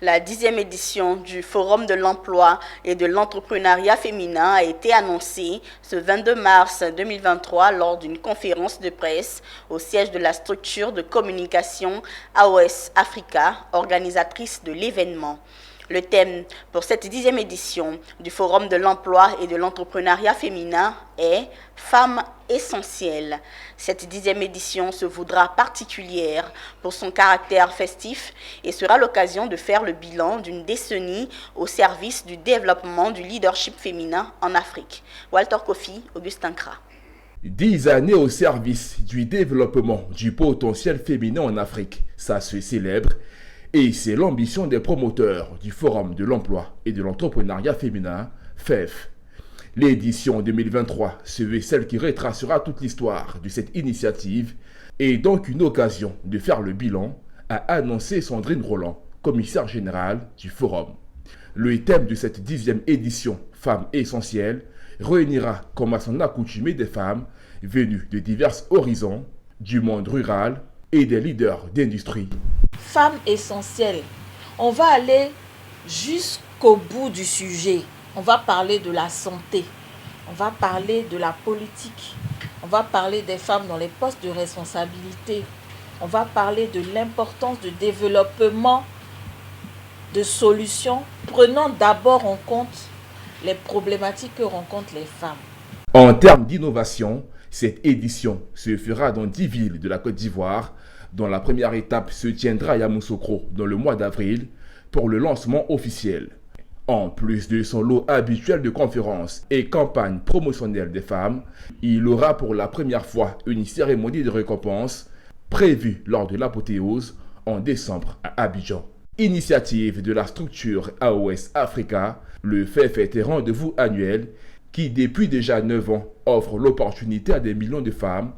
La 10e édition du Forum de l'emploi et de l'entrepreneuriat féminin a été annoncée ce 22 mars 2023 lors d'une conférence de presse au siège de la structure de communication AOS Africa, organisatrice de l'événement. Le thème pour cette 10e édition du Forum de l'emploi et de l'entrepreneuriat féminin est « Femmes essentielles ». Cette 10e édition se voudra particulière pour son caractère festif et sera l'occasion de faire le bilan d'une décennie au service du développement du leadership féminin en Afrique. Walter Kofi, Augustin Kra. 10 années au service du développement du potentiel féminin en Afrique, ça se célèbre. Et c'est l'ambition des promoteurs du Forum de l'emploi et de l'entrepreneuriat féminin, FEF. L'édition 2023 se veut celle qui retracera toute l'histoire de cette initiative et donc une occasion de faire le bilan, a annoncé Sandrine Roland, commissaire générale du Forum. Le thème de cette 10e édition, Femmes essentielles, réunira comme à son accoutumée des femmes venues de divers horizons, du monde rural et des leaders d'industrie. Femmes essentielles. On va aller jusqu'au bout du sujet. On va parler de la santé. On va parler de la politique. On va parler des femmes dans les postes de responsabilité. On va parler de l'importance du développement de solutions, prenant d'abord en compte les problématiques que rencontrent les femmes. En termes d'innovation, cette édition se fera dans 10 villes de la Côte d'Ivoire, dont la première étape se tiendra à Yamoussoukro dans le mois d'avril pour le lancement officiel. En plus de son lot habituel de conférences et campagnes promotionnelles des femmes, il aura pour la première fois une cérémonie de récompense prévue lors de l'apothéose en décembre à Abidjan. Initiative de la structure AOS Africa, le FEF est un rendez-vous annuel qui depuis déjà 9 ans offre l'opportunité à des millions de femmes